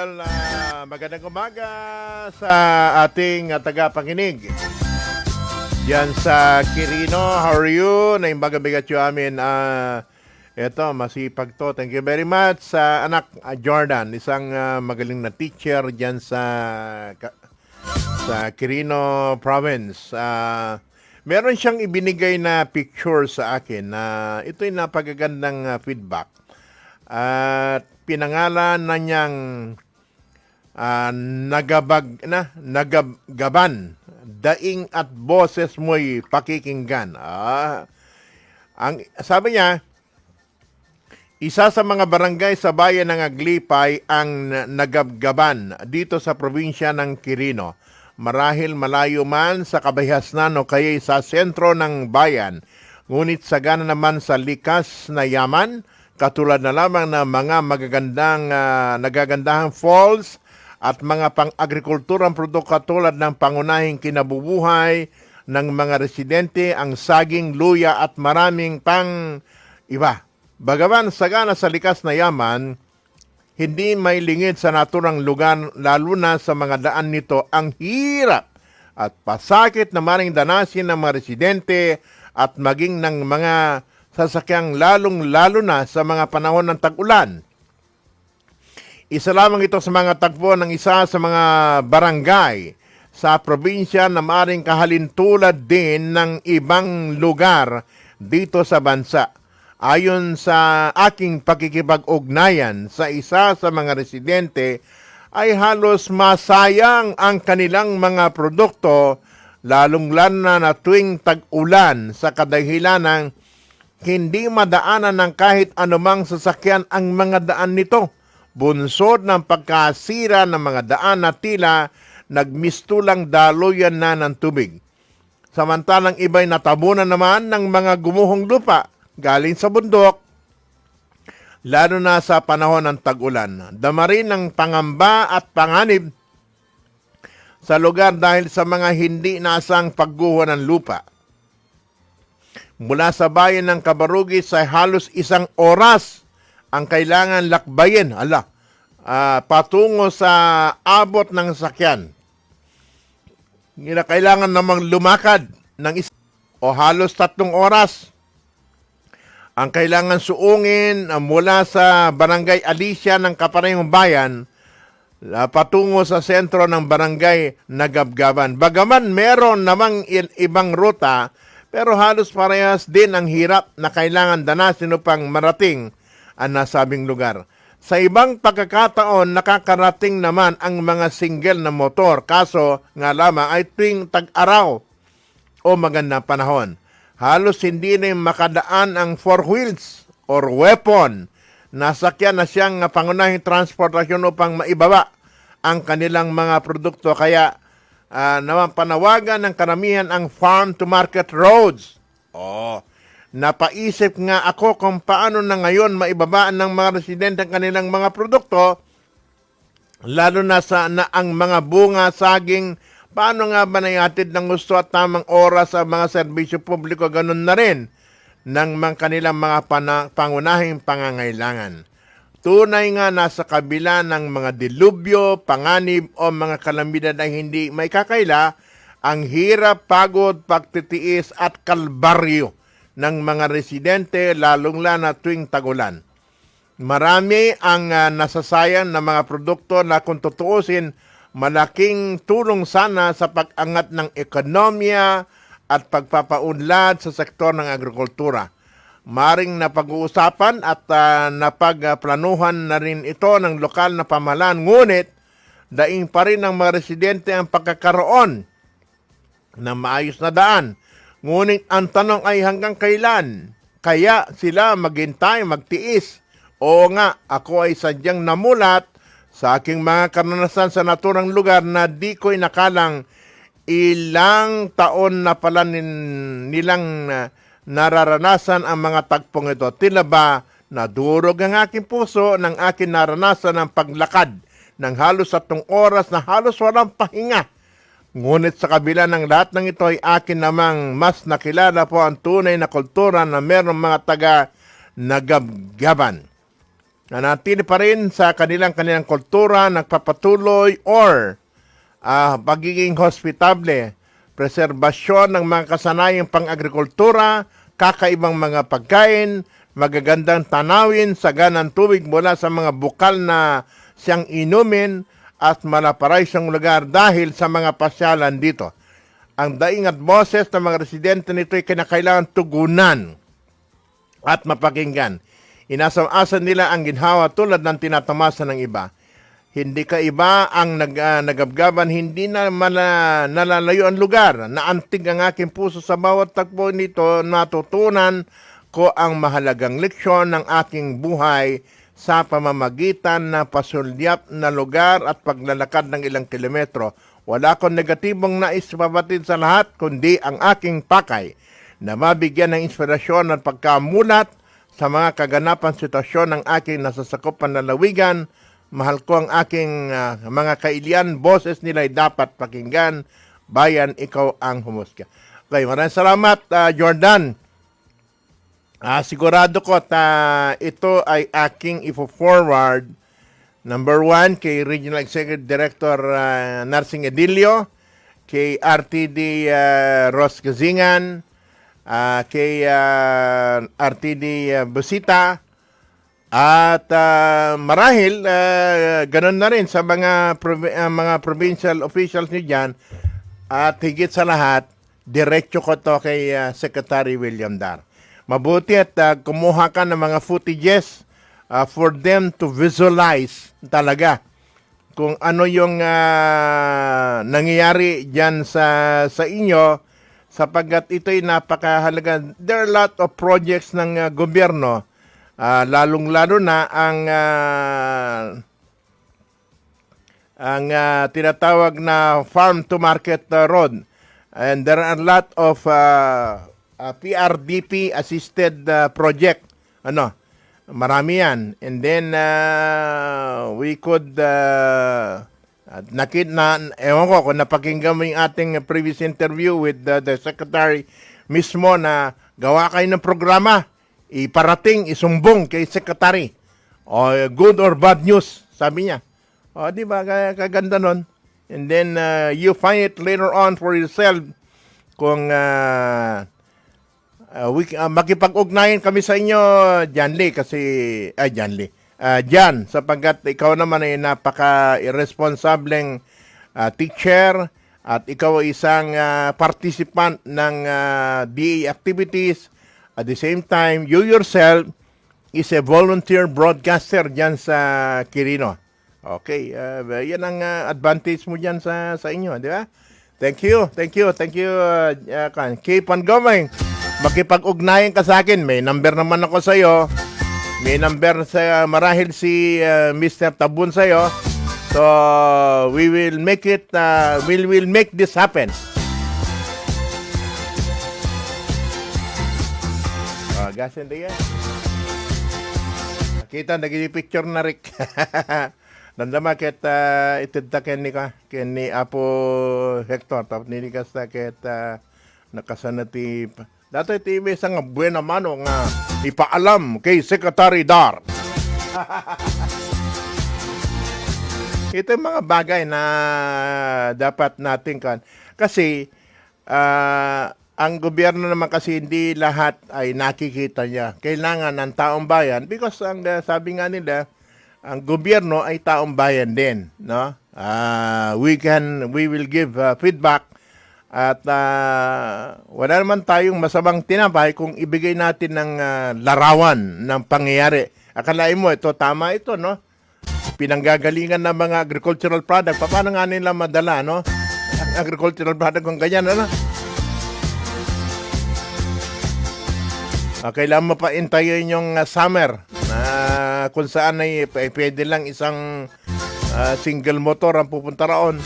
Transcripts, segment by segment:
Well, magandang umaga sa ating tagapakinig. Yan sa Quirino, how are you? Naimbaga-bigat yung amin. Eto, masipag to. Thank you very much sa anak Jordan, isang magaling na teacher dyan sa Quirino province. Meron siyang ibinigay na picture sa akin na ito'y napagagandang feedback. At pinangalan na niyang nagagaban, daing at boses mo'y pakikinggan. Ang sabi niya, isa sa mga barangay sa bayan ng Aglipay ang nagagaban dito sa probinsya ng Quirino. Marahil malayo man sa kabihasnan o kaya sa sentro ng bayan, ngunit sagana naman sa likas na yaman, katulad na lamang ng mga nagagandahang falls at mga pang-agrikulturang produkto katulad ng pangunahing kinabubuhay ng mga residente, ang saging, luya at maraming pang iba. Bagaman sagana sa likas na yaman, hindi may lingid sa naturang lugar, lalo na sa mga daan nito, ang hirap at pasakit na maring danasin ng mga residente at maging ng mga sasakyang lalong-lalo na sa mga panahon ng tag-ulan. Isa lamang ito sa mga tagpo ng isa sa mga barangay sa probinsya na maaaring kahalintulad din ng ibang lugar dito sa bansa. Ayon sa aking pakikipag-ugnayan sa isa sa mga residente, ay halos masayang ang kanilang mga produkto, lalong-lalo na tuwing tag-ulan sa kadahilan ng hindi madaanan ng kahit anumang sasakyan ang mga daan nito. Bunsod ng pagkasira ng mga daan na tila nagmistulang daluyan na ng tubig. Samantalang iba'y natabunan naman ng mga gumuhong lupa galing sa bundok, lalo na sa panahon ng tag-ulan. Dama rin ng pangamba at panganib sa lugar dahil sa mga hindi nasang pagguho ng lupa. Mula sa bayan ng Cabarugis ay halos 1 oras ang kailangan lakbayin patungo sa abot ng sakyan. Kailangan namang lumakad ng halos 3 oras. Ang kailangan suungin mula sa Barangay Alicia ng Kaparehong Bayan patungo sa sentro ng Barangay Nagabgaban. Bagaman meron namang ibang ruta, pero halos parehas din ang hirap na kailangan danasin upang marating ang nasabing lugar. Sa ibang pagkakataon, nakakarating naman ang mga single na motor, kaso nga lamang ay tuwing tag-araw o magandang panahon. Halos hindi na makadaan ang 4 wheels or weapon. Nasakyan na siyang pangunahing transportasyon upang maibaba ang kanilang mga produkto. Kaya naman panawagan ng karamihan ang farm-to-market roads. Napaisip nga ako kung paano na ngayon maibabaan ng mga residente ang kanilang mga produkto, lalo na ang mga bunga, saging. Paano nga ba naihatid ng gusto at tamang oras sa mga serbisyo publiko? Ganun na rin ng kanilang mga pangunahing pangangailangan. Tunay nga nasa kabila ng mga dilubyo, panganib o mga kalamidad ay hindi may kakaila ang hirap, pagod, pagtitiis at kalbaryo ng mga residente, lalong-lalo na tuwing tagulan. Marami ang nasasayang na mga produkto na kung tutuusin, malaking tulong sana sa pag-angat ng ekonomiya at pagpapaunlad sa sektor ng agrikultura. Maring napag-uusapan at napagplanuhan na rin ito ng lokal na pamahalaan, ngunit daing pa rin ng mga residente ang pagkakaroon ng maayos na daan. Ngunit ang tanong ay hanggang kailan kaya sila maghintay, magtiis? Oo nga, ako ay sadyang namulat sa aking mga karanasan sa naturang lugar na di ko inakalang ilang taon na pala nilang nararanasan ang mga tagpong ito. Tila ba nadurog ang aking puso ng aking naranasan ng paglakad ng halos 3 oras na halos walang pahinga. Ngunit sa kabila ng lahat ng ito ay akin namang mas nakilala po ang tunay na kultura na mayroong mga taga-nagabgaban. nanatili pa rin sa kanilang kultura, nagpapatuloy or pagiging hospitable, preserbasyon ng mga kasanayang pang-agrikultura, kakaibang mga pagkain, magagandang tanawin, saganang tubig mula sa mga bukal na siyang inumin at malaparaisang lugar dahil sa mga pasyalan dito. Ang daing at boses ng mga residente nito ay kinakailangan tugunan at mapakinggan. Inasam-asa nila ang ginhawa tulad ng tinatamasa ng iba. Hindi ka iba ang nagabgaban, hindi na nalalayo ang lugar. Naantig ang aking puso sa bawat tagpo nito, natutunan ko ang mahalagang leksyon ng aking buhay sa pamamagitan na pasulyap na lugar at paglalakad ng ilang kilometro. Wala akong negatibong nais pabatid sa lahat, kundi ang aking pakay na mabigyan ng inspirasyon at pagkamulat sa mga kaganapan sitwasyon ng aking nasasakupan na lawigan. Mahal ko ang aking mga kailian, boses nila ay dapat pakinggan. Bayan, ikaw ang humusga. Okay, maraming salamat, Jordan. Sigurado ko ito ay aking ifo-forward. Number 1, kay Regional Executive Director Narsing Edilio, kay RTD Ros Gazingan, kay RTD Busita, at marahil ganun na rin sa mga provincial officials niyo dyan, at higit sa lahat, diretso ko to kay Secretary William Dar. Mabuti at kumuha ka ng mga footages for them to visualize talaga kung ano yung nangyayari dyan sa inyo, sapagkat ito'y napakahalaga. There are a lot of projects ng gobyerno, lalong-lalo na ang tinatawag na farm to market road, and there are a lot of PRDP assisted project, marami yan. And then we could ewan ko kung napakinggan mo yung ating previous interview with the secretary mismo, na gawa kayo ng programa, iparating, isumbong kay secretary, good or bad news, sabi niya. Di ba, kaganda nun. And then you find it later on for yourself kung makipag-ugnayan kami sa inyo, Janly, Jan, sapagkat ikaw naman ay napaka-irresponsableng teacher at ikaw ay isang participant ng DA activities. At the same time, you yourself is a volunteer broadcaster dyan sa Quirino. Okay, yan ang advantage mo dyan sa inyo, di ba? Thank you. Keep on going. Makipag-ugnayan ka sa akin. May number naman ako sa iyo. May number sa marahil si Mr. Tabun sa iyo. So we will make it. We will make this happen. Gasin din yan. Kita naging-picture na Rick. Nandama ket itidta ken ni Apo Hector tapos nilikas ta ket nakasanati dato iti isang buena mano nga ipaalam kay Secretary Dar. Ito yung mga bagay na dapat natin kasi ang gobyerno naman kasi hindi lahat ay nakikita niya. Kailangan ng taong bayan because ang sabi nga nila, ang gobyerno ay taong bayan din, no? We will give feedback at wala naman tayong masamang tinapay kung ibigay natin ng larawan ng pangyayari. Akalain mo ito tama ito, no? Pinanggagalingan ng mga agricultural product, paano nga nila madala, no? Agricultural product kung ganyan, ano? Kailangan mo pa intayin yung summer na kung saan ay pwede lang isang single motor ang pupunta raon.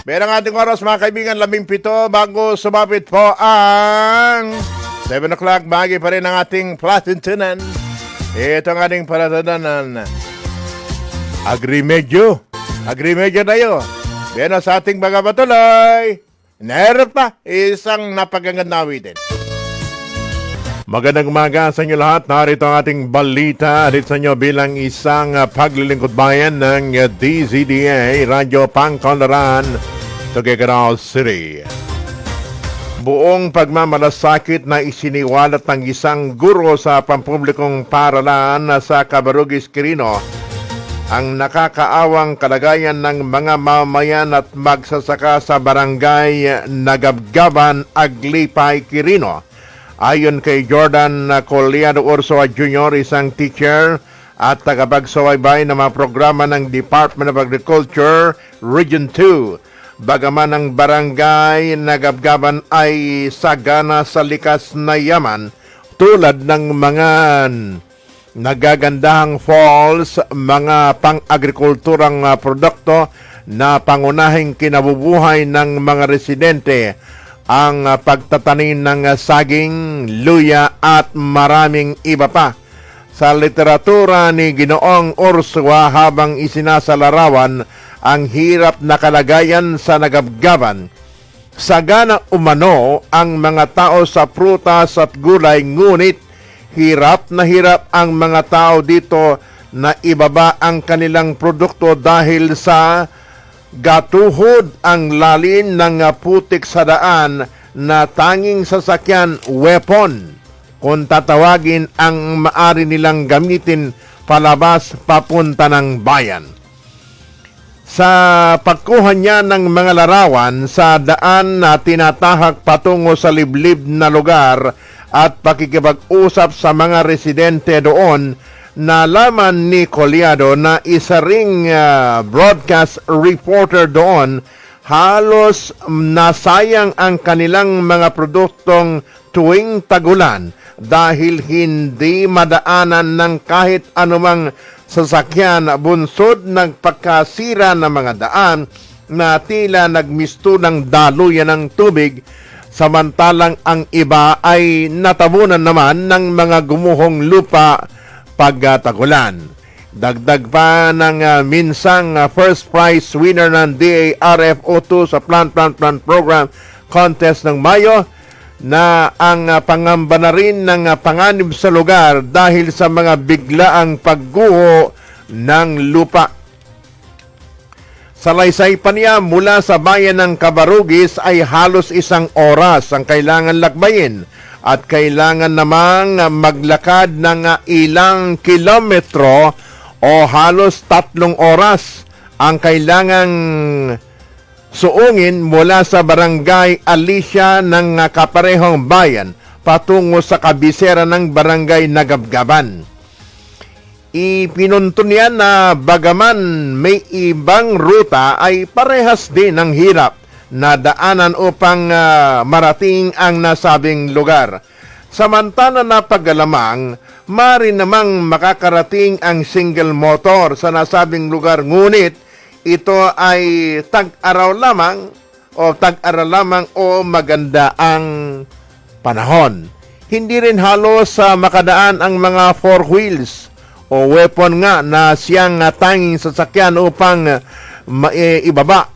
Pero ang ating oras, mga kaibigan, 17 bago sumapit po ang 7 o'clock, bahagi pa rin ang ating platintunan. Ito ang ating palatadanan. Agrimedyo tayo. Pero sa ating mga patuloy, meron pa isang napagandang awitin. Magandang umaga sa inyo lahat. Narito ang ating balita dito sa inyo bilang isang paglilingkod bayan ng DZDA Radyo Pangkalaran, Tuguegarao City. Buong pagmamalasakit na isiniwalat ng isang guro sa pampublikong paaralan sa Cabarugis, Quirino ang nakakaawang kalagayan ng mga mamayan at magsasaka sa barangay Nagabgaban, Aglipay, Quirino. Ayon kay Jordan Coliado Ursoa Jr., isang teacher at tagapagsubaybay ng mga programa ng Department of Agriculture Region 2. Bagaman ang barangay Nagabgaban ay sagana sa likas na yaman tulad ng mga nagagandahang falls, mga pang-agrikulturang produkto na pangunahing kinabubuhay ng mga residente, ang pagtatanim ng saging, luya at maraming iba pa. Sa literatura ni Ginoong Ursua habang isinasalarawan ang hirap na kalagayan sa Nagabgaban, sagana umano ang mga tao sa prutas at gulay, ngunit hirap na hirap ang mga tao dito na ibaba ang kanilang produkto dahil sa gatuhod ang lalim ng putik sa daan na tanging sasakyan, weapon, kung tatawagin, ang maari nilang gamitin palabas papunta ng bayan. Sa pagkuha niya ng mga larawan sa daan na tinatahak patungo sa liblib na lugar at pakikipag-usap sa mga residente doon, nalaman ni Coliado na isa ring broadcast reporter doon, halos nasayang ang kanilang mga produktong tuwing tagulan dahil hindi madaanan ng kahit anumang sasakyan, bunsod ng pagkasira ng mga daan na tila nagmisto ng daluyan ng tubig, samantalang ang iba ay natabunan naman ng mga gumuhong lupa pagtagulan. Dagdag pa ng minsang first prize winner ng DARFO2 sa Plant Program Contest ng Mayo na ang pangamba na rin ng panganib sa lugar dahil sa mga biglaang pagguho ng lupa. Salaysay pa niya, mula sa bayan ng Cabarugis ay halos 1 oras ang kailangan lakbayin at kailangan namang maglakad ng ilang kilometro o halos 3 oras ang kailangang suungin mula sa barangay Alicia ng kaparehong bayan patungo sa kabisera ng barangay Nagabgaban. Ipinunto niya na bagaman may ibang ruta ay parehas din ang hirap na daanan upang marating ang nasabing lugar. Samantala na pagalamang, mari namang makakarating ang single motor sa nasabing lugar, ngunit ito ay tag-araw lamang o maganda ang panahon. Hindi rin halos makadaan ang mga 4 wheels o weapon nga na siyang tanging sasakyan upang ibaba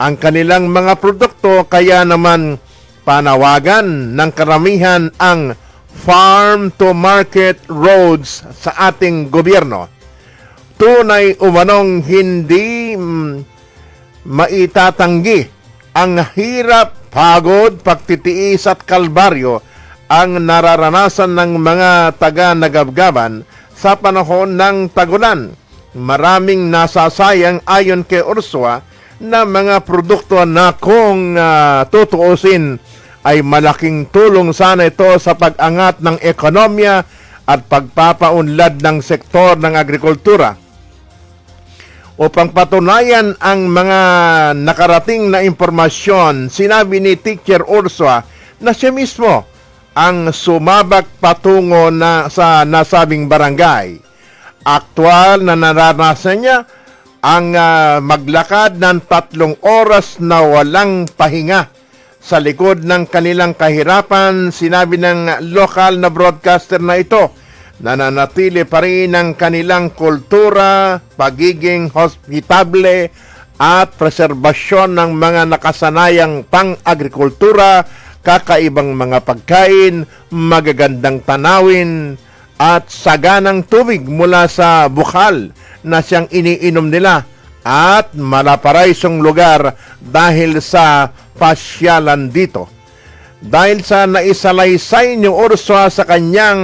ang kanilang mga produkto, kaya naman panawagan ng karamihan ang farm-to-market roads sa ating gobyerno. Tunay umanong hindi maitatanggi ang hirap, pagod, pagtitiis at kalbaryo ang nararanasan ng mga taga-Nagabgaban sa panahon ng tagulan. Maraming nasasayang ayon kay Ursua na mga produkto na kung tutuusin ay malaking tulong sana ito sa pag-angat ng ekonomiya at pagpapaunlad ng sektor ng agrikultura. Upang patunayan ang mga nakarating na impormasyon, sinabi ni Teacher Ursua na siya mismo ang sumabak patungo sa nasabing barangay. Aktual na naranasan niya ang maglakad ng 3 oras na walang pahinga. Sa likod ng kanilang kahirapan, sinabi ng lokal na broadcaster na ito, nananatili pa rin ang kanilang kultura, pagiging hospitable at preserbasyon ng mga nakasanayang pang-agrikultura kakaibang mga pagkain, magagandang tanawin, at saganang tubig mula sa bukal na siyang iniinom nila at malaparaisong lugar dahil sa pasyalan dito. Dahil sa naisalaysay ni Ursua sa kanyang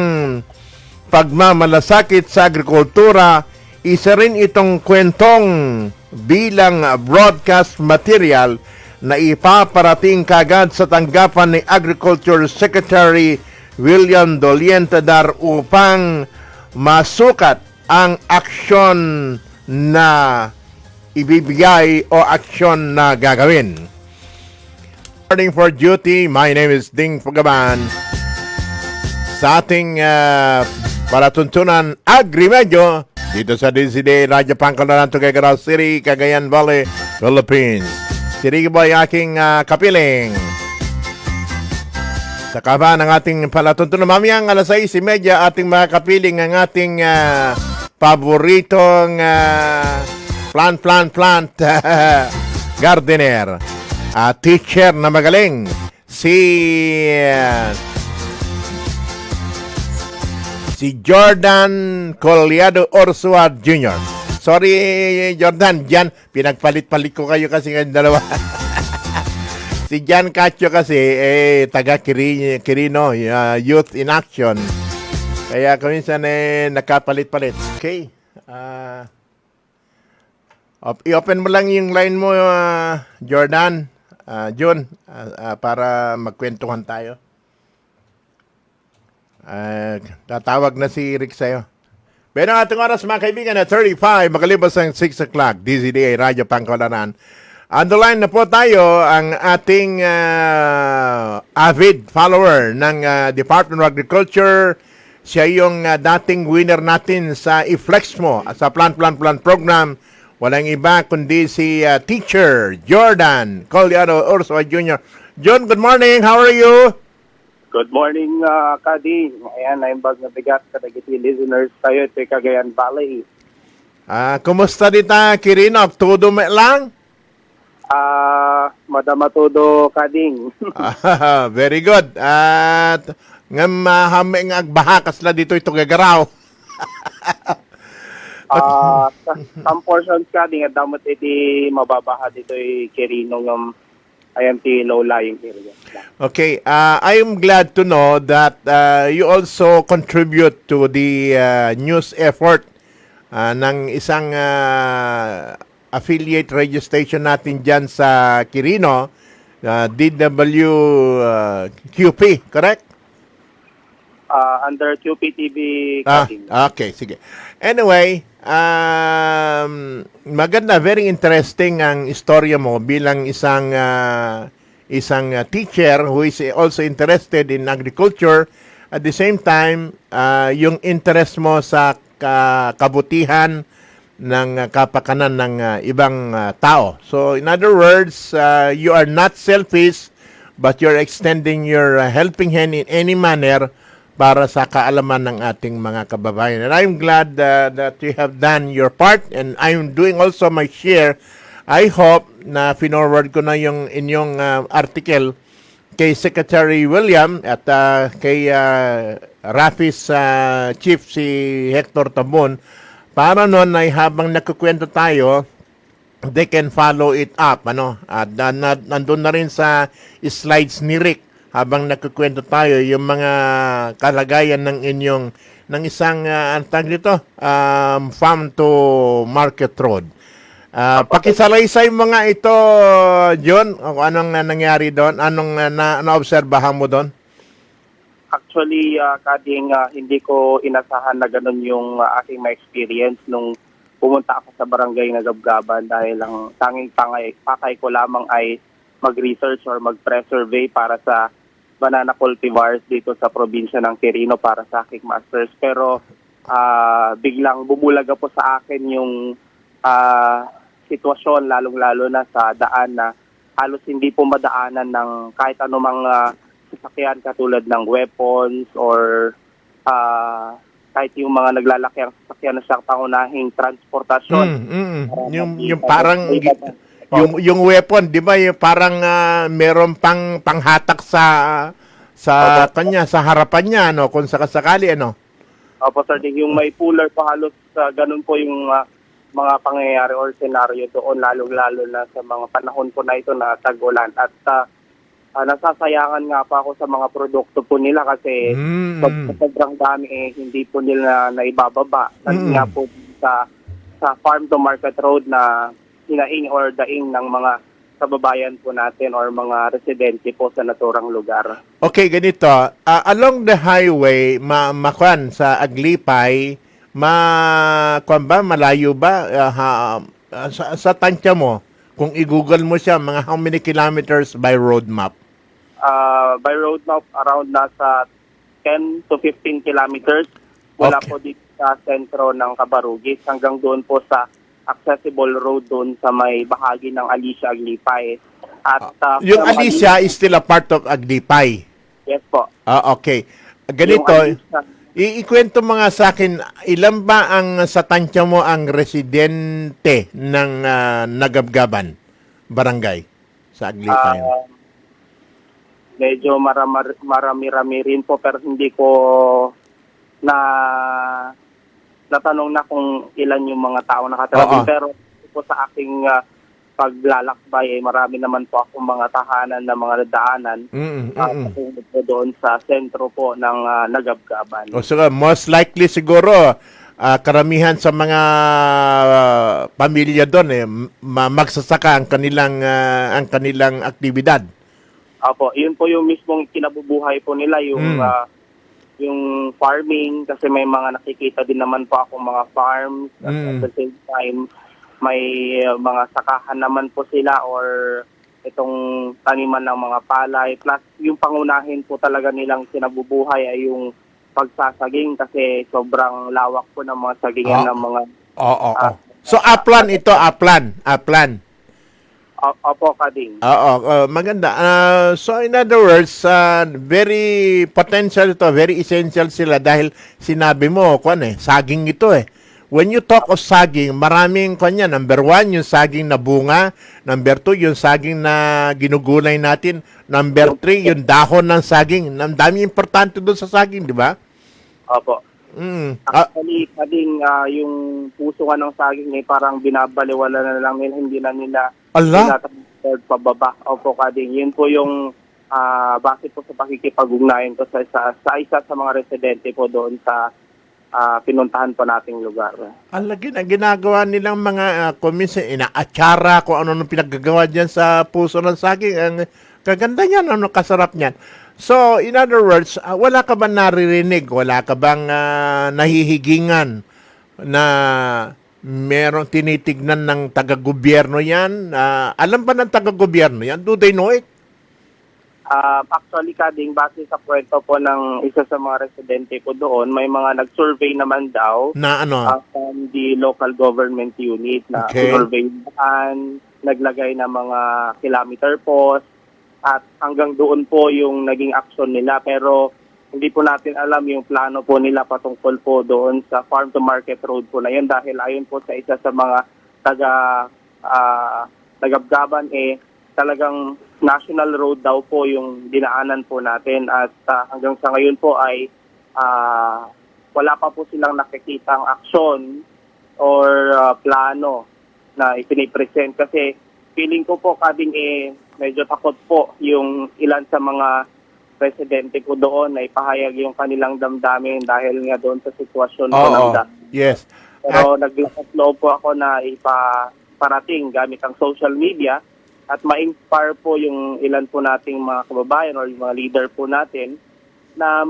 pagmamalasakit sa agrikultura, isa rin itong kwentong bilang broadcast material na ipaparating kagad sa tanggapan ni Agriculture Secretary William Dolientadar upang masukat ang aksyon na ibibigay o aksyon na gagawin. Reporting for duty, my name is Ding Pagaban. Sa ating palatuntunan Agrimedyo dito sa DZD Radyo Pangkalanan, Tuguegarao City, Cagayan Valley, Philippines. Sirigi boy aking kapiling. Sa kaba ng ating palatuntunan mamayang alas 6:30 ating mga kapiling ang ating paboritong plant gardener, teacher na magaling, si Jordan Collado Ursua Jr. Sorry, Jordan, Jan, pinagpalit-palit ko kayo kasi ng dalawa. Si Jan Cacho kasi, taga Quirino, Youth in Action. Kaya kuminsan nakapalit-palit. Okay. I-open mo lang yung line mo, Jordan, John, para magkwentuhan tayo. Tatawag na si Rick sa'yo. Pero ang ating oras mga kaibigan na 35, makalibas ang 6 o'clock, DZDA, Radyo Pangkalanan. On the line na po tayo ang ating avid follower ng Department of Agriculture. Siya yung dating winner natin sa i-Flexmo sa Plant Program. Walang iba kundi si Teacher Jordan Collado Ursua Jr. John, good morning. How are you? Good morning, Kadi. Ayan, naimbag na bigat sa dagiti listeners tayo sa Cagayan Valley. Kumusta dita, Quirino? Todo may lang? Madama todo, Kading. Very good. At ngam mahaming agbahakas la dito ito gagaraw. Some portions, Kading, at damot iti mababaha dito ay Quirino ng IMT low-lying area. Okay, I am glad to know that you also contribute to the news effort ng isang affiliate radio station natin dyan sa Quirino, DWQP, correct? Under QPTV. Okay, sige. Anyway, maganda, very interesting ang istorya mo bilang isang teacher who is also interested in agriculture. At the same time, yung interest mo sa kabutihan ng kapakanan ng ibang tao. So, in other words, you are not selfish, but you're extending your helping hand in any manner para sa kaalaman ng ating mga kababayan. And I'm glad that you have done your part, and I'm doing also my share. I hope na finorward ko na yung inyong article kay Secretary William at kay Rafi's chief si Hector Tabon, para noon ay habang nagkukwento tayo, they can follow it up. At nandun na rin sa slides ni Rick habang nagkukwento tayo yung mga kalagayan ng inyong ng isang farm to market road. Pakisalaysay mga ito, John, kung anong nangyari doon, anong naobserbahan mo doon? Actually, Kading, hindi ko inasahan na ganun yung aking ma-experience nung pumunta ako sa barangay na Gabgaban, dahil ang tanging pakay ko lamang ay mag-research or mag-pre-survey para sa banana cultivars dito sa probinsya ng Quirino para sa aking masters. Pero biglang bumulaga po sa akin yung sitwasyon, lalong-lalo na sa daan na halos hindi po madaanan ng kahit anumang sasakyan katulad ng weapons or kahit yung mga naglalaki ang sasakyan na siyang pangunahing transportasyon. Yung parang yung weapon, 'di ba? Yung parang meron pang panghatak sa kanya, sa harapan niya, ano, kung sakasakali, ano. Opo, Sir Ding, yung may puller po halos ganun po yung mga pangyayari or senaryo doon, lalo-lalo na sa mga panahon po na ito na tag-ulan. At nasasayangan nga pa ako sa mga produkto po nila kasi sobrang dami hindi po nila naibababa. Kasi nga po sa farm to market road na hinaing or daing ng mga kababayan po natin or mga residente po sa naturang lugar. Okay, ganito. Along the highway, makwan sa Aglipay, kwan ba, malayo ba? Sa tansya mo, kung i-google mo siya, mga how many kilometers by road map? By road map, around nasa 10 to 15 kilometers mula Okay. po dito sa sentro ng Cabarugis hanggang doon po sa accessible road doon sa may bahagi ng Alicia Aglipay. At Yung from Alicia is still a part of Aglipay. Yes po. Okay. Ganito, Yung Alicia, ikwento mga sa akin, ilan ba ang sa tansya mo ang residente ng Nagabgaban barangay sa Aglipay? medyo marami-rami rin po pero hindi ko natanong na kung ilan yung mga tao nakatira Oo. din. Pero po sa aking paglalakbay, marami naman po akong mga tahanan na mga daanan patungkol po doon sa sentro po ng Nagabgaban. O so, most likely siguro, karamihan sa mga pamilya doon magsasaka ang kanilang aktibidad. Opo, yun po yung mismong kinabubuhay po nila, yung farming, kasi may mga nakikita din naman po ako mga farms. At the same time, may mga sakahan naman po sila or itong taniman ng mga palay. Plus, yung pangunahin po talaga nilang kinabubuhay ay yung pagsasaging kasi sobrang lawak po ng mga sagingan ng mga... Oo. So, Aplan ito, Aplan. Opo, Kading. Oo, maganda. So in other words, very potential ito, very essential sila dahil sinabi mo, saging ito eh. When you talk of saging, maraming kanya. Number 1, yung saging na bunga. Number 2, yung saging na ginugulay natin. Number 3, yung dahon ng saging. Ang dami importante doon sa saging, di ba? Opo. Actually, Kading, yung puso nga ng saging parang binabaliwala na lang nila, hindi na nila tinatransport pababa. Opo, Kading. Yun po yung base po sa pakikipag-ugnayan ko sa isa sa mga residente po doon sa pinuntahan po nating lugar. Alagin, ang ginagawa nilang mga kuminsan, inaatsara kung ano nung pinaggagawa dyan sa puso ng saging. Ang kaganda niyan, ano kasarap niyan. So, in other words, wala ka ba naririnig? Wala ka bang nahihigingan na merong tinitignan ng taga-gobyerno yan? Alam ba ng taga-gobyerno yan? Do they know it? Actually, Kading, base sa kwento po ng isa sa mga residente ko doon, may mga nag-survey naman daw Na ano? from the local government unit na surveyan, naglagay ng mga kilometer post, at hanggang doon po yung naging action nila. Pero hindi po natin alam yung plano po nila patungkol po doon sa farm to market road po na yun dahil ayon po sa isa sa mga Nagabgaban talagang national road daw po yung dinaanan po natin at hanggang sa ngayon po ay wala pa po silang nakikitang aksyon or plano na ipinipresent kasi feeling ko po, Kading, medyo takot po yung ilan sa mga residente ko doon na ipahayag yung kanilang damdamin dahil nga doon sa sitwasyon po ng dami. Yes. Pero naglakas loob po ako na ipaparating gamit ang social media at ma-inspire po yung ilan po nating mga kababayan or yung mga leader po natin na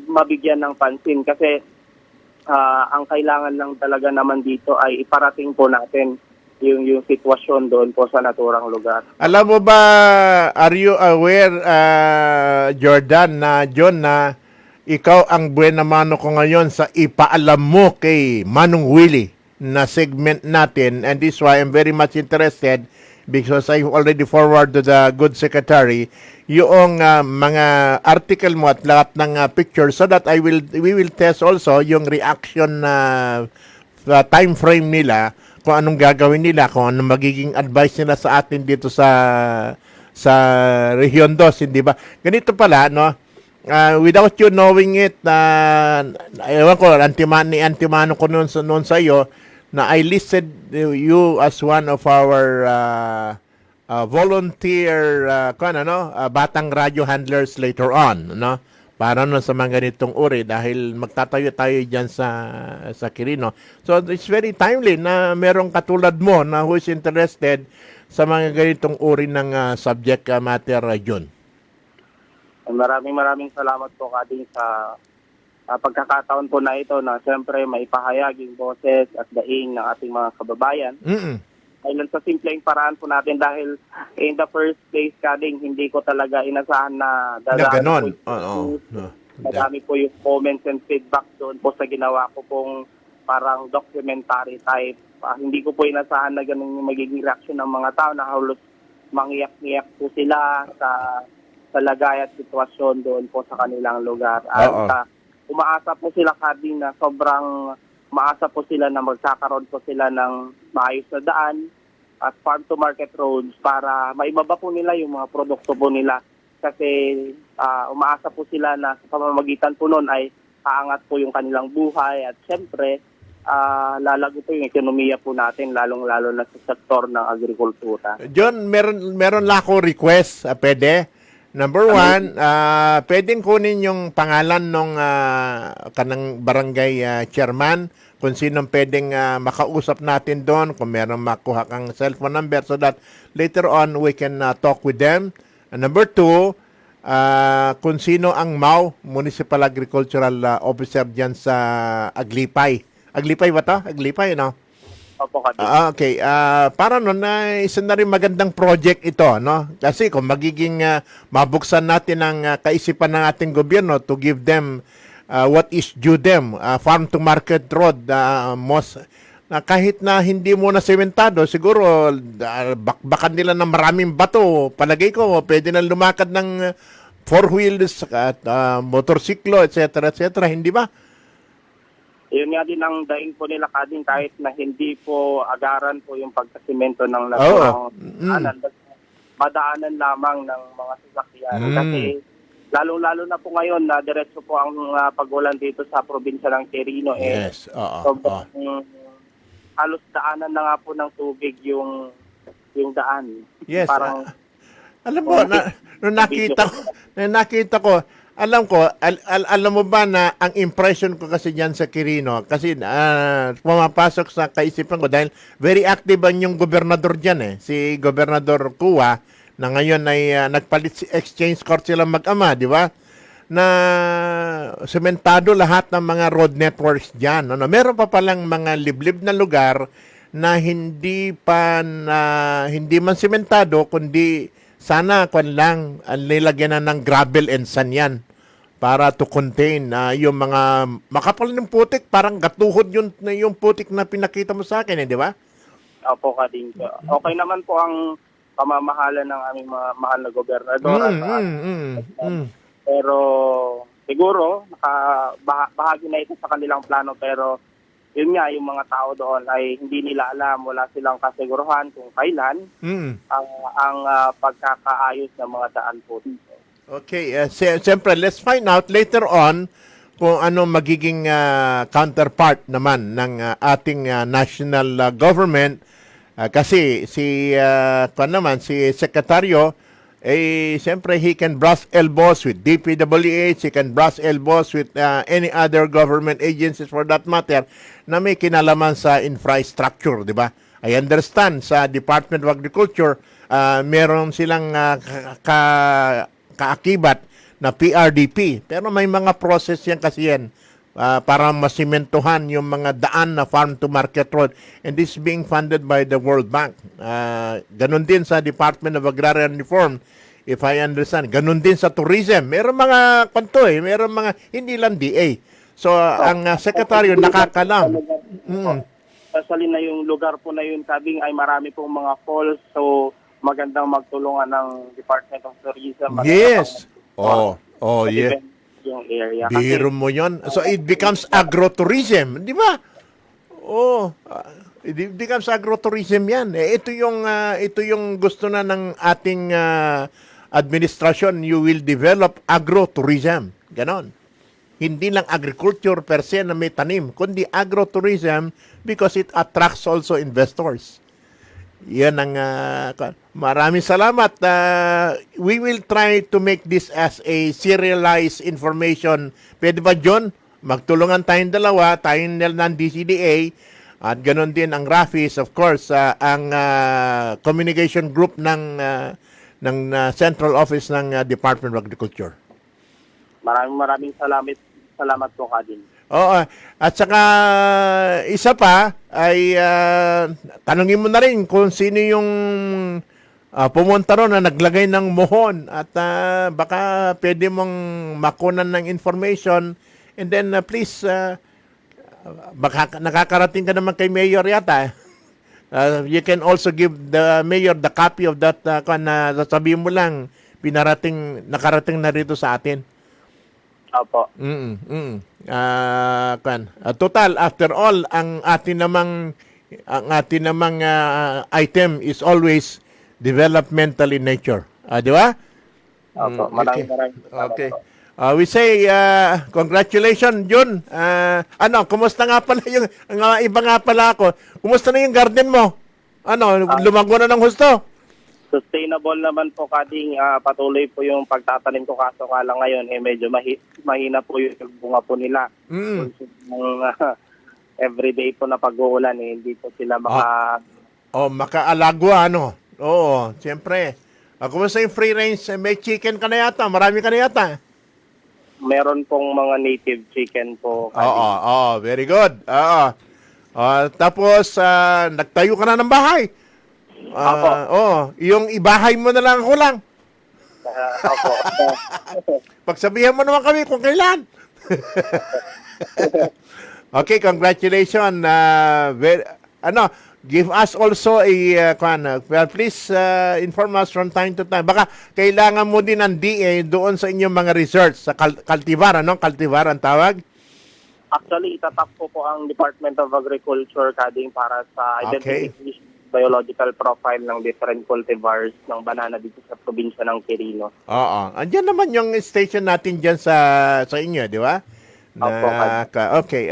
mabigyan ng pansin kasi ang kailangan lang talaga naman dito ay iparating po natin yung sitwasyon doon po sa naturang lugar. Alam mo ba, are you aware, Jordan, John, na ikaw ang buena mano ko ngayon sa ipaalam mo kay Manong Willie na segment natin, and this is why I'm very much interested because I already forward to the good secretary yung mga article mo at lahat ng pictures so that we will test also yung reaction na time frame nila kung anong gagawin nila, kung anong magiging advice nila sa atin dito sa Region 2, hindi ba? Ganito pala, no? Without you knowing it, ewan ko, antimano ko noon sa iyo, na I listed you as one of our volunteer batang radio handlers later on, no? Para no sa mga ganitong uri dahil magtatayo tayo diyan sa Quirino. So it's very timely na merong katulad mo na who is interested sa mga ganitong uri ng subject matter, John. Maraming salamat po Kading sa pagkakataon po na ito na siyempre maipahayag yung boses at daing ng ating mga kababayan. Ayun sa simpleng paraan po natin dahil in the first place, Kading, hindi ko talaga inasahan na ganon. Madami po yung comments and feedback doon po sa ginawa ko pong parang documentary type. Hindi ko po inasahan na ganun yung magiging reaction ng mga tao na halos mangiyak-ngiyak po sila sa lagay at sitwasyon doon po sa kanilang lugar. At umaasa po sila, Kading, na sobrang maasa po sila na magkakaroon po sila ng maayos na daan at farm-to-market roads para maibaba po nila yung mga produkto po nila. Kasi umaasa po sila na sa pamamagitan po noon ay aangat po yung kanilang buhay at syempre lalago po yung ekonomiya po natin lalong-lalo na sa sektor ng agrikultura. John, meron lang ako request, pwede? Number one, pwedeng kunin yung pangalan ng kanang barangay chairman, kung sinong pwedeng makausap natin doon, kung meron makuha kang cellphone number so that later on we can talk with them. And number two, kung sino ang MAO, Municipal Agricultural Officer dyan sa Aglipay. Aglipay ba to? Aglipay, no? Opo, Kading. Okay, para no na isa na rin magandang project ito, no? Kasi kung magiging mabuksan natin ang kaisipan ng ating gobyerno to give them what is due them, farm to market road, kahit na hindi mo na sementado, siguro bakbakan nila ng maraming bato. Palagay ko, pwede na lumakad ng four wheels at motorsiklo, etc., etc., hindi ba? Yun nga din ang daing po nila, Kading, kahit na hindi po agaran po yung pagkasimento ng naturang madaanan lamang ng mga sasakyan. Kasi lalo-lalo na po ngayon na diretso po ang pagulan dito sa probinsya ng Quirino. Yes, Halos daanan na nga po ng tubig yung daan. Yes. Parang, alam mo, nung nakita ko, alam mo ba na ang impression ko kasi diyan sa Quirino, kasi pumapasok sa kaisipan ko dahil very active yung gobernador diyan si Gobernador Kua, na ngayon ay nagpalit exchange court sila mag-ama, di ba? Na sementado lahat ng mga road networks diyan. Meron pa palang mga liblib na lugar na hindi man sementado kundi sana lang nilagyan na ng gravel and sand yan para to contain yung mga makapal ng putik, parang gatuhod yung putik na pinakita mo sa akin, di ba? Opo, Kading. Okay naman po ang pamamahala ng aming mga mahal na gobernador. Pero siguro, bahagi na ito sa kanilang plano, pero yun nga, yung mga tao doon ay hindi nila alam, wala silang kasiguruhan kung kailan ang pagkakaayos ng mga daan po dito. Okay, siyempre, let's find out later on kung ano magiging counterpart naman ng ating national government. Kasi si Sekretaryo, siyempre he can brush elbows with DPWH, he can brush elbows with any other government agencies for that matter na may kinalaman sa infrastructure, di ba? I understand sa Department of Agriculture, meron silang kaakibat na PRDP. Pero may mga process yan kasi yan para masimentohan yung mga daan na farm-to-market road. And this is being funded by the World Bank. Ganon din sa Department of Agrarian Reform, if I understand. Ganon din sa tourism. Meron mga kwanto meron mga, hindi lang DA. So, ang sekretaryo nakakalam. Especially na yung lugar po na yun, Kading, ay marami pong mga falls. So, magandang magtulungan ng Department of Tourism. Yes. Yeah. Yung area. Biro mo yun. So, it becomes agrotourism. Di ba? It becomes agrotourism yan. Ito yung gusto na ng ating administrasyon. You will develop agrotourism. Ganon. Hindi lang agriculture per se na may tanim, kundi agrotourism because it attracts also investors. Yan ang maraming salamat. We will try to make this as a serialized information. Pwede ba, John? Magtulungan tayong dalawa, tayong ng DCDA, at ganoon din ang RAFIS, of course, ang communication group ng Central Office ng Department of Agriculture. Maraming salamat po, Kading. Oo. At saka, isa pa, ay tanungin mo na rin kung sino yung pumunta ron na naglagay ng mohon at baka pwede mong makunan ng information and then please, baka nakakarating ka naman kay Mayor yata. You can also give the Mayor the copy of that na sasabihin mo lang, nakarating na rito sa atin. Opo. Total, after all, ang atin namang item is always developmental in nature. Di ba? Opo. Maraming Okay. We say congratulations, Jun. Kumusta nga pala yung iba nga pala ako? Kumusta na yung garden mo? Lumago na ng husto? Sustainable naman po, Kading. Patuloy po yung pagtatanim ko, kaso nga lang ngayon medyo mahina po yung bunga po nila. Everyday po na pag-uulan hindi po sila makaalago Oo, siyempre. Kumusta yung free range? May chicken ka na yata, marami ka na yata. Meron pong mga native chicken po, Kading. Oo, very good. Tapos nagtayo ka na ng bahay. Yung ibahay mo na lang ako lang. Opo. Pagsabihan mo naman kami kung kailan. Okay, congratulations. Give us also please inform us from time to time. Baka kailangan mo din ng DA doon sa inyong mga research sa cultivar, cultivar ang tawag? Actually, itatap po ang Department of Agriculture, Kading, para sa identification biological profile ng different cultivars ng banana dito sa probinsya ng Quirino. Oo. Andiyan naman yung station natin dyan sa inyo, di ba? Okay.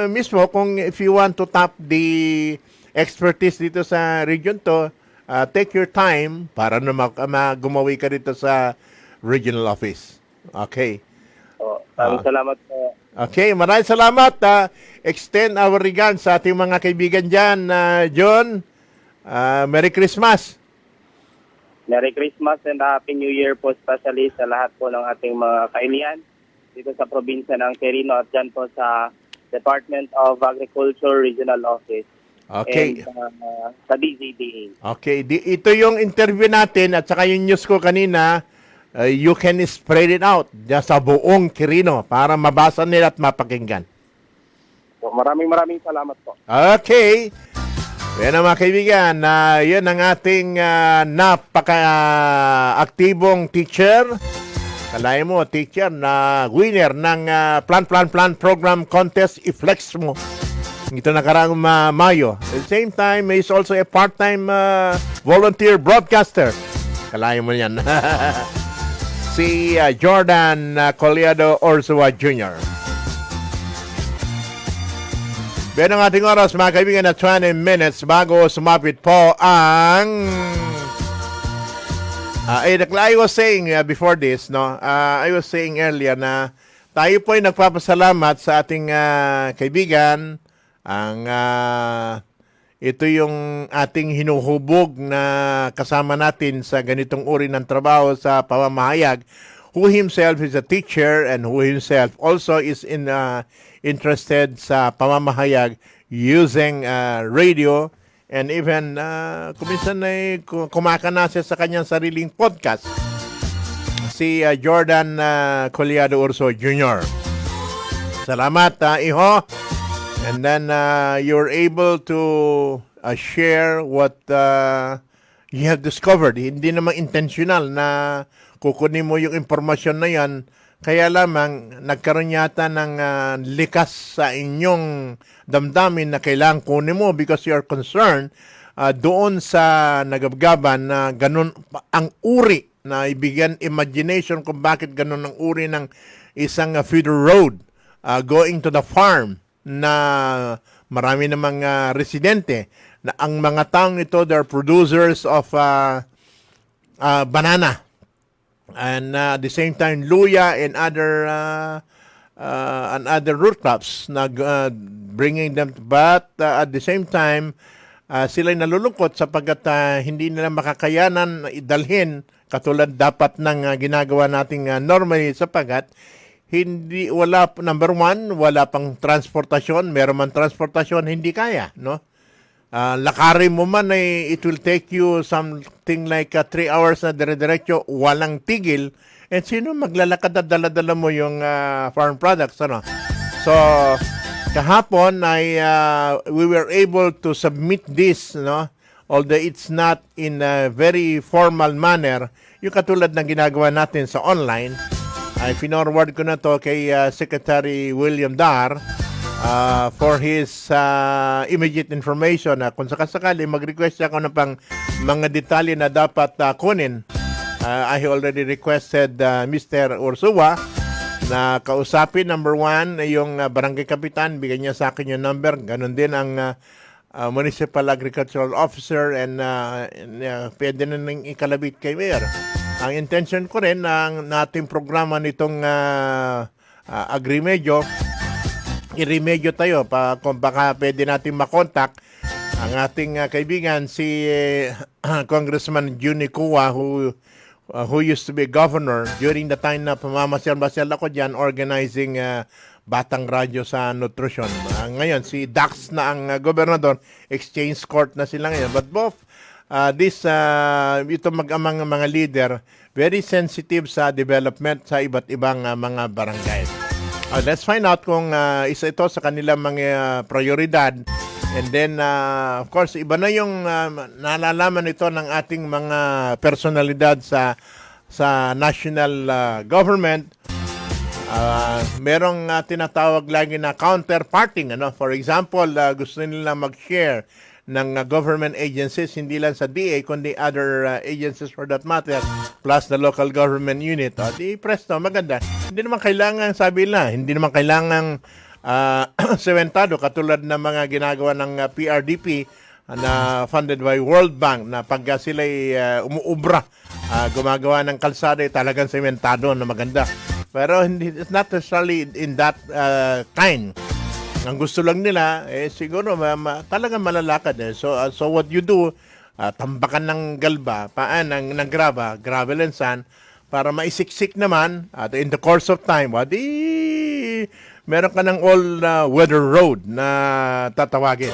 Mismo, if you want to tap the expertise dito sa region to, take your time para na gumawi ka dito sa regional office. Okay. Salamat po. Okay, maraming salamat. Extend our regards sa ating mga kaibigan dyan. John, Merry Christmas. Merry Christmas and Happy New Year po, especially sa lahat po ng ating mga kailian dito sa probinsya ng Quirino at dyan po sa Department of Agriculture Regional Office. Okay. And sa DZDA. Okay, ito yung interview natin at saka yung news ko kanina. You can spread it out sa buong Quirino para mabasa nila at mapakinggan. So, maraming salamat po. Okay. Yan ang mga kaibigan. Yan ang ating napaka-aktibong teacher. Kalahin mo, teacher na winner ng Plan Program Contest. I-flex mo. Ito nakaraang Mayo. At the same time, he's also a part-time volunteer broadcaster. Kalahin mo yan. Si Jordan Collado Orsua Jr. Biyan ang ating oras, mga kaibigan, na 20 minutes bago sumapit po ang... I was saying before this, I was saying earlier na tayo po ay nagpapasalamat sa ating kaibigan. Ito yung ating hinuhubog na kasama natin sa ganitong uri ng trabaho sa pamamahayag, who himself is a teacher and who himself also is interested sa pamamahayag using radio and even kuminsan ay kumakana siya sa kanyang sariling podcast. Si Jordan Collado Urso Jr. Salamat, Iho. And then you're able to share what you have discovered. Hindi naman intentional na kukunin mo yung impormasyon na yan Kaya lamang nagkaroon yata ng likas sa inyong damdamin na kailangan kunin mo because you're concerned doon sa nagabgaban na ganun ang uri na ibigyan imagination kung bakit ganun ang uri ng isang feeder road going to the farm na marami namang residente na ang mga taong ito they're producers of banana and at the same time luya and other root crops na bringing them but at the same time sila'y nalulungkot sapagkat hindi nila makakayanan idalhin katulad dapat ng ginagawa nating normally sapagkat number one, wala pang transportasyon, meron man transportasyon, hindi kaya, no? Lakarin mo man ay it will take you something like 3 hours na dire-diretso, walang tigil. And sino maglalakad at dala-dala mo yung farm products, ano? So, kahapon ay we were able to submit this, no? Although it's not in a very formal manner, yung katulad ng ginagawa natin sa online, ay pinorward ko na to kay Secretary William Dar for his immediate information. Kung sakasakali mag-request ako ng pang mga detalye na dapat kunin, I already requested Mr. Ursua na kausapin, number one, yung barangay kapitan, bigyan niya sa akin yung number. Ganon din ang municipal agricultural officer and pwede na nang ikalabit kay Mayor. Ang intention ko rin ng nating programa nitong Agrimedyo, i-remedyo tayo kung baka pwede natin makontak ang ating kaibigan si Congressman Juni Cua who used to be governor during the time na pamamasyal-masyal ako dyan organizing Batang Radyo sa nutrisyon. Ngayon, si Dax na ang gobernador, exchange court na sila ngayon. But both ito mag-amang mga leader, very sensitive sa development sa iba't ibang mga barangay. Let's find out kung isa ito sa kanilang mga prioridad. And then, of course, iba na yung nalalaman ito ng ating mga personalidad sa national government. Merong tinatawag lagi na counterparting. Ano? For example, gusto nila mag-share ng government agencies, hindi lang sa DA, kundi other agencies for that matter, plus the local government unit. Di presto, maganda. Hindi naman kailangan, sabi nila, hindi naman kailangan sementado katulad ng mga ginagawa ng PRDP na funded by World Bank na pag sila'y umuubra, gumagawa ng kalsada, talagang sementado na maganda. Pero it's not necessarily in that kind. Ang gusto lang nila, siguro talagang malalakad. So what you do, tambakan ng galba, ng graba, gravel and sand, para maisiksik naman, at in the course of time, meron ka ng all-weather road na tatawagin.